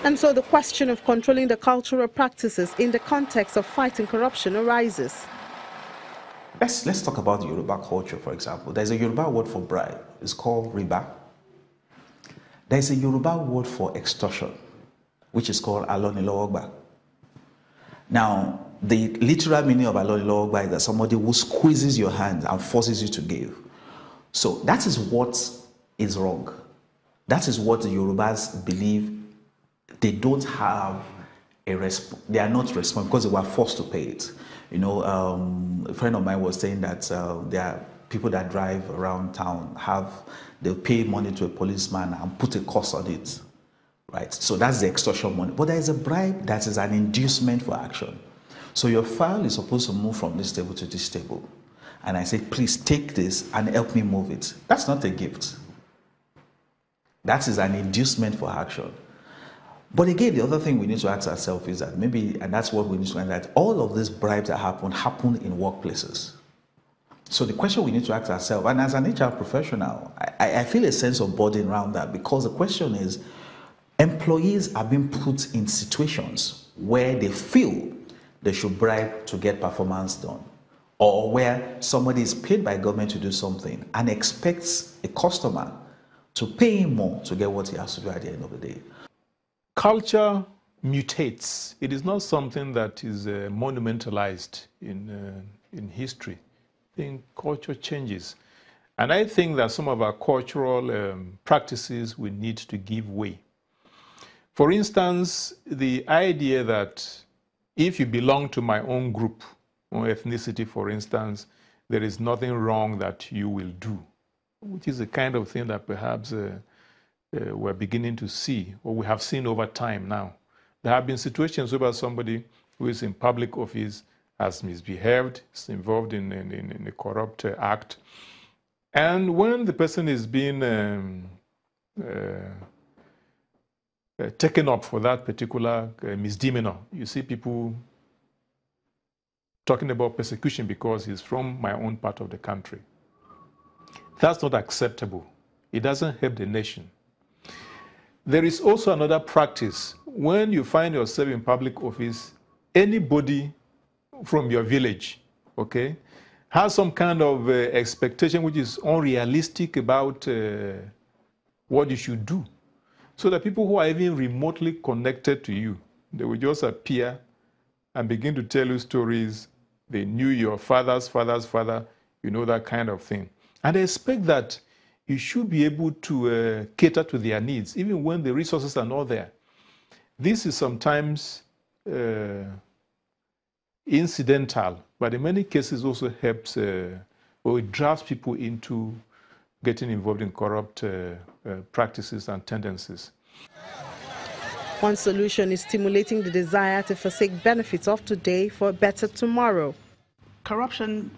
And so the question of controlling the cultural practices in the context of fighting corruption arises. Let's talk about the Yoruba culture, for example. There's a Yoruba word for bribe. It's called riba. There's a Yoruba word for extortion, which is called alonilowogba. Now, the literal meaning of alonilowogba is that somebody who squeezes your hand and forces you to give. So that is what is wrong. That is what the Yorubas believe. They don't have they are not responsible because they were forced to pay it. You know, a friend of mine was saying that there are people that drive around town they'll pay money to a policeman and put a cost on it, right? So that's the extortion money. But there is a bribe that is an inducement for action. So your file is supposed to move from this table to this table. And I say, please take this and help me move it. That's not a gift. That is an inducement for action. But again, the other thing we need to ask ourselves is that and that's what we need to understand, that all of these bribes that happen in workplaces. So the question we need to ask ourselves, and as an HR professional, I feel a sense of burden around that, because the question is, employees are being put in situations where they feel they should bribe to get performance done, or where somebody is paid by government to do something and expects a customer to pay him more to get what he has to do at the end of the day. Culture mutates. It is not something that is monumentalized in history. I think culture changes. And I think that some of our cultural practices will need to give way. For instance, the idea that if you belong to my own group or ethnicity, for instance, there is nothing wrong that you will do, which is the kind of thing that perhaps we're beginning to see, or we have seen over time now. There have been situations where somebody who is in public office has misbehaved, is involved in a corrupt act. And when the person is being taken up for that particular misdemeanor, you see people talking about persecution because he's from my own part of the country. That's not acceptable. It doesn't help the nation. There is also another practice. When you find yourself in public office, anybody from your village, okay, has some kind of expectation which is unrealistic about what you should do. So that people who are even remotely connected to you, they will just appear and begin to tell you stories. They knew your father's father's father, you know, that kind of thing. And they expect that you should be able to cater to their needs, even when the resources are not there. This is sometimes incidental, but in many cases also helps, or it drives people into getting involved in corrupt practices and tendencies. One solution is stimulating the desire to forsake benefits of today for a better tomorrow. Corruption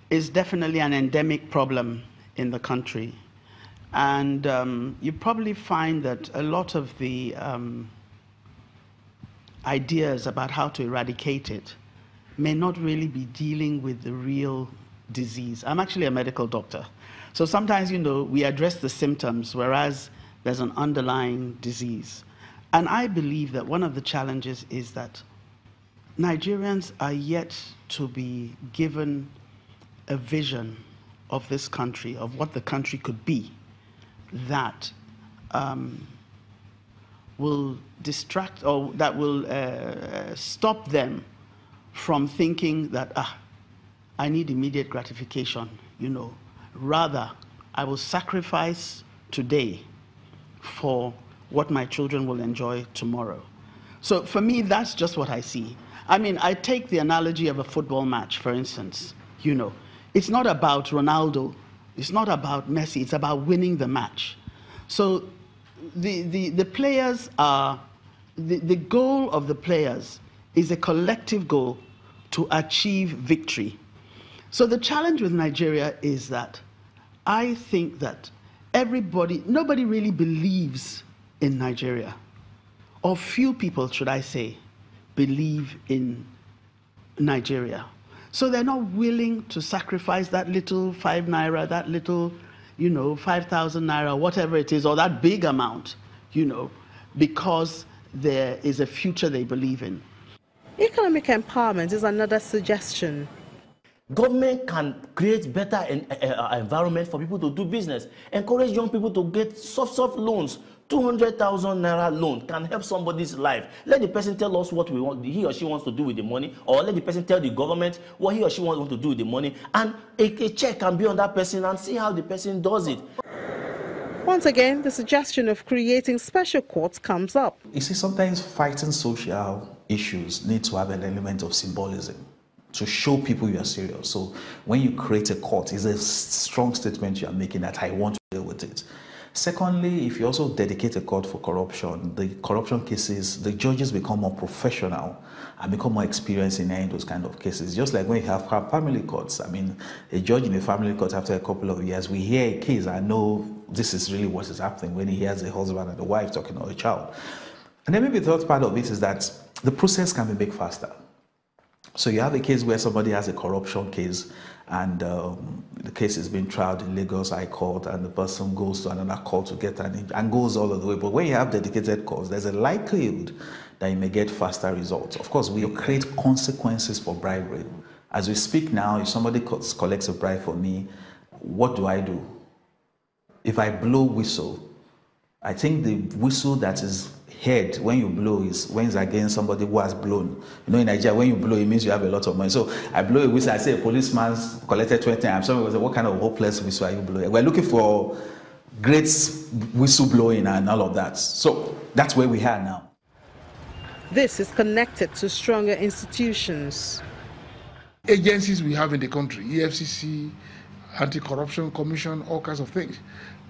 is definitely an endemic problem in the country. And you probably find that a lot of the ideas about how to eradicate it may not really be dealing with the real disease. I'm actually a medical doctor. So sometimes, you know, we address the symptoms, whereas there's an underlying disease. And I believe that one of the challenges is that Nigerians are yet to be given a vision of this country, of what the country could be, that will distract, or that will stop them from thinking that, I need immediate gratification, you know. Rather, I will sacrifice today for what my children will enjoy tomorrow. So for me, that's just what I see. I mean, I take the analogy of a football match, for instance. You know, it's not about Ronaldo, it's not about Messi, it's about winning the match. So the players are, the goal of the players is a collective goal to achieve victory. So the challenge with Nigeria is that I think that nobody really believes in Nigeria, or few people, should I say, believe in Nigeria. So they're not willing to sacrifice that little 5 naira, that little, you know, 5,000 naira, whatever it is, or that big amount, you know, because there is a future they believe in. Economic empowerment is another suggestion. Government can create better environment for people to do business. Encourage young people to get soft loans. 200,000 naira loan can help somebody's life. Let the person tell us what he or she wants to do with the money, or let the person tell the government what he or she wants to do with the money, and a check can be on that person and see how the person does it. Once again, the suggestion of creating special courts comes up. You see, sometimes fighting social issues need to have an element of symbolism to show people you are serious. So when you create a court, it's a strong statement you are making that I want to deal with it. Secondly, if you also dedicate a court for corruption, the corruption cases, the judges become more professional and become more experienced in those kind of cases. Just like when you have family courts. I mean, a judge in a family court, after a couple of years, we hear a case and know this is really what is happening when he hears a husband and a wife talking, or a child. And then maybe the third part of it is that the process can be made faster. So you have a case where somebody has a corruption case, and the case is being tried in Lagos High Court, and the person goes to another court to get and goes all of the way. But when you have dedicated courts, there's a likelihood that you may get faster results. Of course, we create consequences for bribery. As we speak now, if somebody collects a bribe for me, what do I do? If I blow whistle, I think the whistle that is heard when you blow is when it's against somebody who has blown. You know, in Nigeria, when you blow, it means you have a lot of money. So I blow a whistle, I say a policeman collected 20 times. Somebody will say, what kind of hopeless whistle are you blowing? We're looking for great whistle blowing and all of that. So that's where we are now. This is connected to stronger institutions. Agencies we have in the country, EFCC, Anti-Corruption Commission, all kinds of things.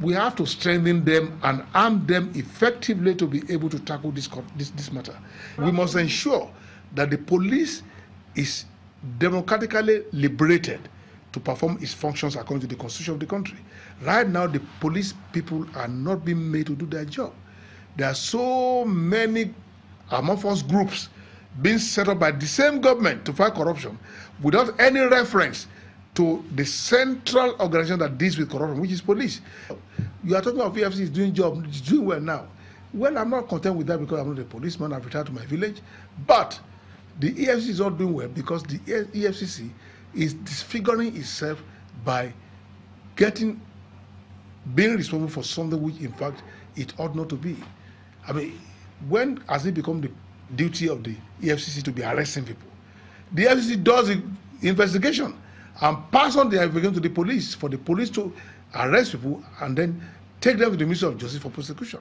We have to strengthen them and arm them effectively to be able to tackle this matter. We must ensure that the police is democratically liberated to perform its functions according to the constitution of the country. Right now, the police people are not being made to do their job. There are so many amorphous groups being set up by the same government to fight corruption without any reference to the central organization that deals with corruption, which is police. You are talking about EFCC is doing job, it's doing well now. Well, I'm not content with that because I'm not a policeman, I've retired to my village. But the EFCC is not doing well because the EFCC is disfiguring itself by being responsible for something which, in fact, it ought not to be. I mean, when has it become the duty of the EFCC to be arresting people? The EFCC does the investigation and pass on the investigation to the police for the police to arrest people and then take them to the Ministry of Justice for prosecution.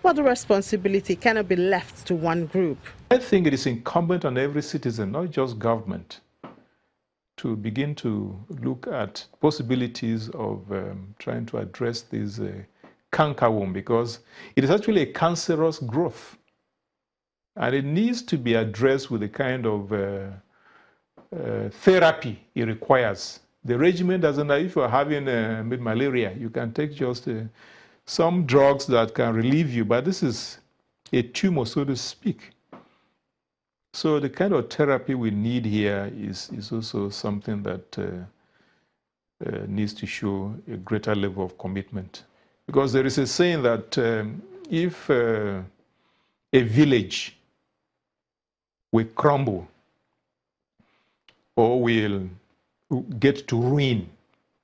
But the responsibility cannot be left to one group. I think it is incumbent on every citizen, not just government, to begin to look at possibilities of trying to address this cankerworm, because it is actually a cancerous growth. And it needs to be addressed with the kind of therapy it requires. The regimen doesn't, if you're having malaria, you can take just some drugs that can relieve you, but this is a tumor, so to speak. So the kind of therapy we need here is also something that needs to show a greater level of commitment. Because there is a saying that if a village will crumble or will get to ruin,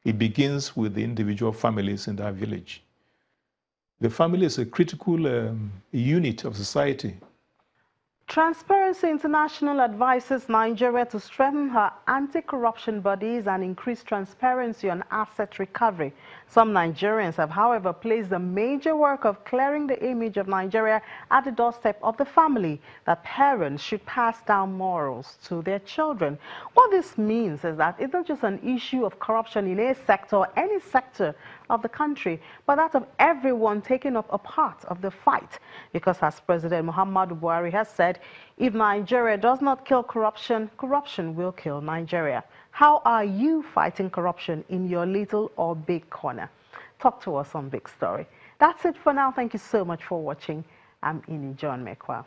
it begins with the individual families in that village. The family is a critical unit of society. Transparency International advises Nigeria to strengthen her anti-corruption bodies and increase transparency on asset recovery. Some Nigerians have, however, placed the major work of clearing the image of Nigeria at the doorstep of the family, that parents should pass down morals to their children. What this means is that it's not just an issue of corruption in a sector or any sector of the country, but that of everyone taking up a part of the fight. Because as President Muhammadu Buhari has said, if Nigeria does not kill corruption, corruption will kill Nigeria. How are you fighting corruption in your little or big corner? Talk to us on Big Story. That's it for now. Thank you so much for watching. I'm Ini John Mekwa.